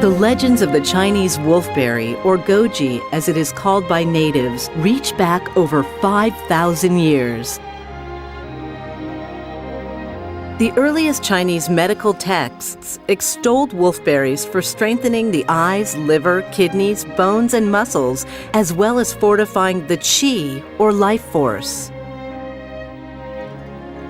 The legends of the Chinese wolfberry, or goji as it is called by natives, reach back over 5,000 years. The earliest Chinese medical texts extolled wolfberries for strengthening the eyes, liver, kidneys, bones, and muscles, as well as fortifying the qi, or life force.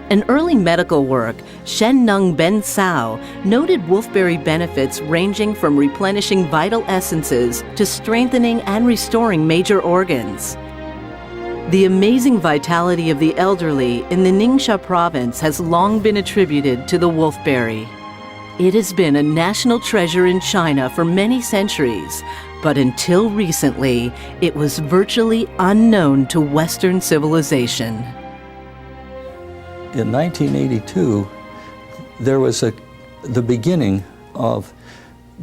An early medical work, Shen Nung Ben Sao, noted wolfberry benefits ranging from replenishing vital essences to strengthening and restoring major organs. The amazing vitality of the elderly in the NingXia province has long been attributed to the wolfberry. It has been a national treasure in China for many centuries, but until recently, it was virtually unknown to Western civilization. In 1982, there was the beginning of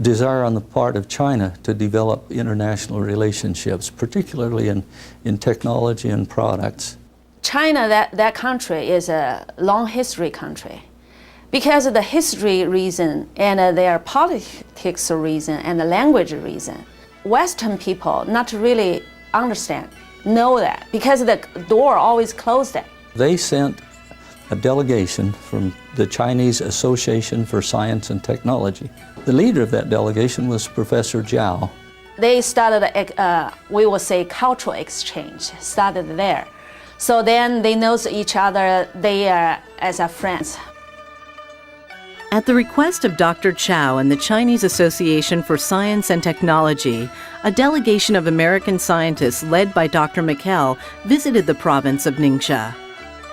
desire on the part of China to develop international relationships, particularly in technology and products. China, that country is a long history country. Because of the history reason and their politics reason and the language reason, Western people not really know that because the door always closed. They sent a delegation from the Chinese Association for Science and Technology. The leader of that delegation was Professor Zhao. They started, we would say, cultural exchange, started there. So then they know each other, they are as friends. At the request of Dr. Chow and the Chinese Association for Science and Technology, a delegation of American scientists led by Dr. Mikel visited the province of NingXia.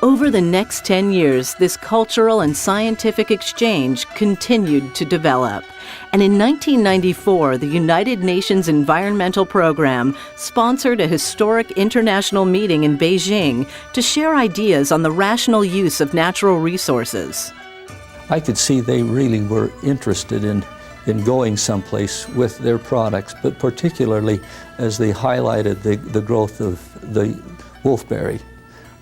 Over the next 10 years, this cultural and scientific exchange continued to develop. And in 1994, the United Nations Environmental Program sponsored a historic international meeting in Beijing to share ideas on the rational use of natural resources. I could see they really were interested in going someplace with their products, but particularly as they highlighted the growth of the wolfberry.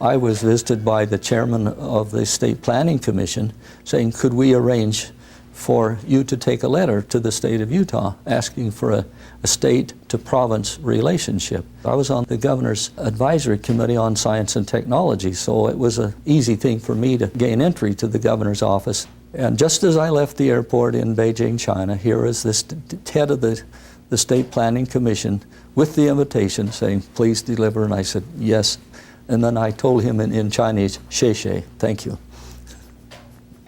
I was visited by the chairman of the State Planning Commission saying, could we arrange for you to take a letter to the state of Utah asking for a state-to-province relationship. I was on the governor's advisory committee on science and technology, so it was an easy thing for me to gain entry to the governor's office. And just as I left the airport in Beijing, China, here is this head of the State Planning Commission with the invitation saying, please deliver, and I said, yes. And then I told him in Chinese, "Xie xie," thank you.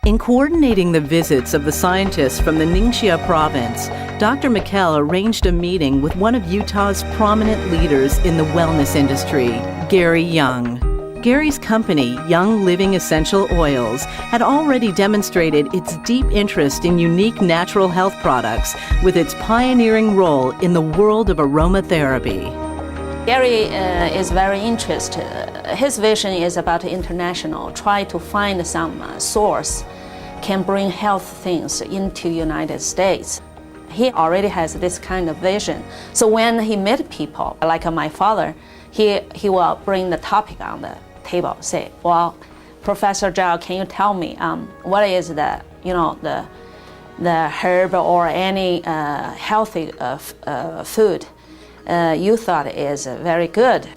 In coordinating the visits of the scientists from the NingXia province, Dr. Mikel arranged a meeting with one of Utah's prominent leaders in the wellness industry, Gary Young. Gary's company, Young Living Essential Oils, had already demonstrated its deep interest in unique natural health products with its pioneering role in the world of aromatherapy. Gary is very interested. His vision is about international, try to find some source can bring health things into United States. He already has this kind of vision. So when he met people, like my father, he will bring the topic on the table, say, well, Professor Zhao, can you tell me what is the herb or any healthy food you thought is very good?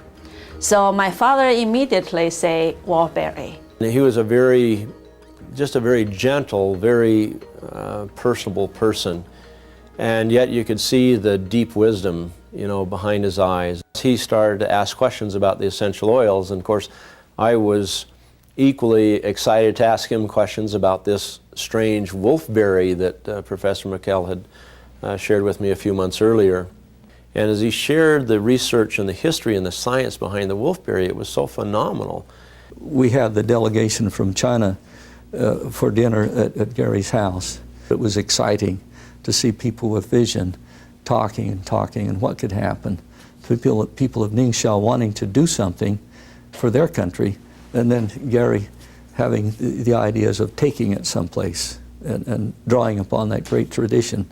So my father immediately say Wolfberry. He was just a very gentle, very personable person, and yet you could see the deep wisdom, behind his eyes. He started to ask questions about the essential oils, and of course, I was equally excited to ask him questions about this strange wolfberry that Professor Mikel had shared with me a few months earlier. And as he shared the research and the history and the science behind the wolfberry, it was so phenomenal. We had the delegation from China for dinner at Gary's house. It was exciting to see people with vision talking and what could happen. People of NingXia wanting to do something for their country, and then Gary having the ideas of taking it someplace and drawing upon that great tradition.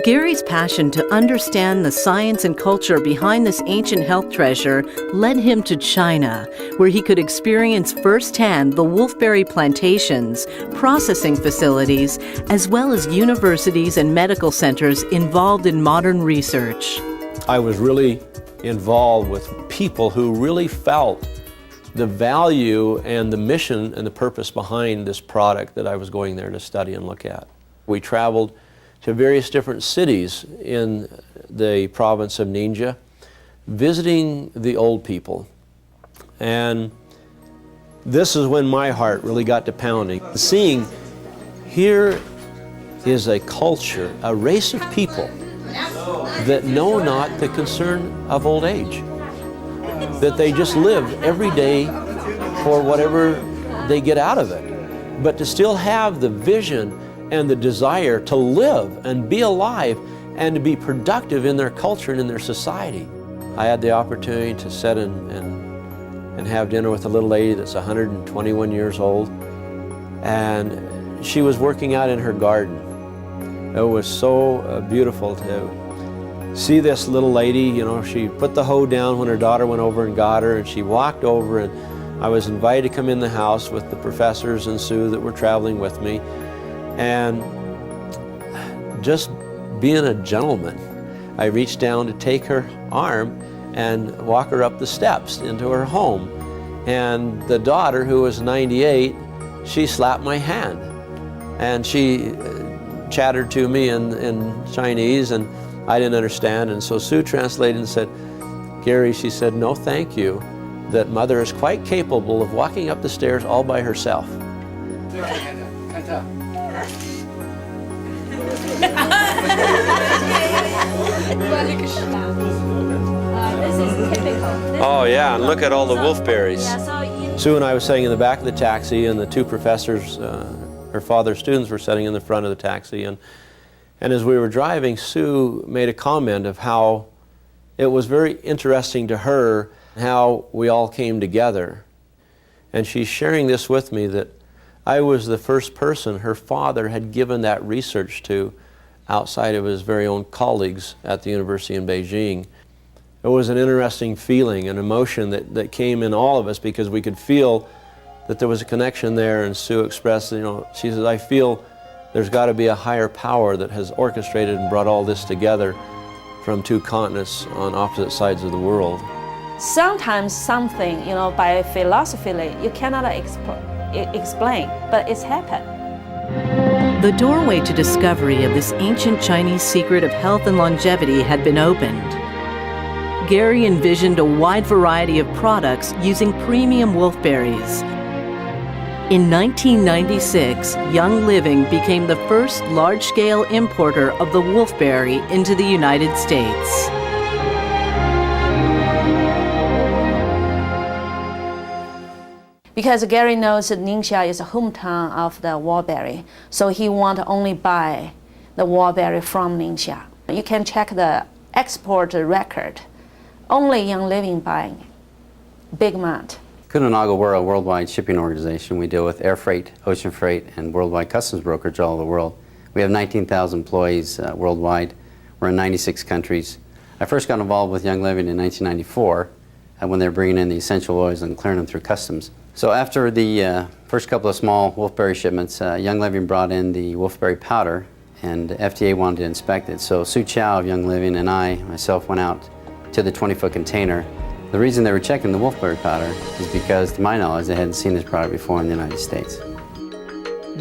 Gary's passion to understand the science and culture behind this ancient health treasure led him to China, where he could experience firsthand the Wolfberry plantations, processing facilities, as well as universities and medical centers involved in modern research. I was really involved with people who really felt the value and the mission and the purpose behind this product that I was going there to study and look at. We traveled to various different cities in the province of NingXia, visiting the old people. And this is when my heart really got to pounding. Seeing here is a culture, a race of people that know not the concern of old age, that they just live every day for whatever they get out of it, but to still have the vision and the desire to live and be alive and to be productive in their culture and in their society. I had the opportunity to sit and have dinner with a little lady that's 121 years old, and she was working out in her garden. It was so beautiful to see this little lady. You know, she put the hoe down when her daughter went over and got her, and she walked over, and I was invited to come in the house with the professors and Sue that were traveling with me. And just being a gentleman, I reached down to take her arm and walk her up the steps into her home. And the daughter, who was 98, she slapped my hand. And she chattered to me in Chinese, and I didn't understand. And so Sue translated and said, "Gary," she said, "no thank you, that Mother is quite capable of walking up the stairs all by herself." Oh yeah, and look at all the wolfberries. Sue and I were sitting in the back of the taxi, and the two professors, her father's students, were sitting in the front of the taxi. And as we were driving, Sue made a comment of how it was very interesting to her how we all came together. And she's sharing this with me, that I was the first person her father had given that research to outside of his very own colleagues at the university in Beijing. It was an interesting feeling, an emotion that came in all of us, because we could feel that there was a connection there. And Sue expressed, you know, she says, "I feel there's got to be a higher power that has orchestrated and brought all this together from two continents on opposite sides of the world." Sometimes something, you know, by philosophically, you cannot explain, but it's happened. The doorway to discovery of this ancient Chinese secret of health and longevity had been opened. Gary envisioned a wide variety of products using premium wolfberries. In 1996, Young Living became the first large-scale importer of the wolfberry into the United States. Because Gary knows that NingXia is a hometown of the Wolfberry, so he want to only buy the Wolfberry from NingXia. You can check the export record. Only Young Living buying big amount. Kuehne+Nagel, we're a worldwide shipping organization. We deal with air freight, ocean freight, and worldwide customs brokerage all over the world. We have 19,000 employees worldwide. We're in 96 countries. I first got involved with Young Living in 1994 when they were bringing in the essential oils and clearing them through customs. So after the first couple of small Wolfberry shipments, Young Living brought in the Wolfberry powder, and FDA wanted to inspect it. So Sue Chow of Young Living and myself went out to the 20-foot container. The reason they were checking the Wolfberry powder is because, to my knowledge, they hadn't seen this product before in the United States.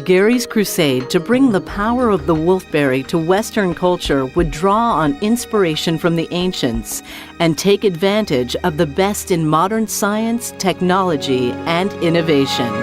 Gary's crusade to bring the power of the wolfberry to Western culture would draw on inspiration from the ancients and take advantage of the best in modern science, technology, and innovation.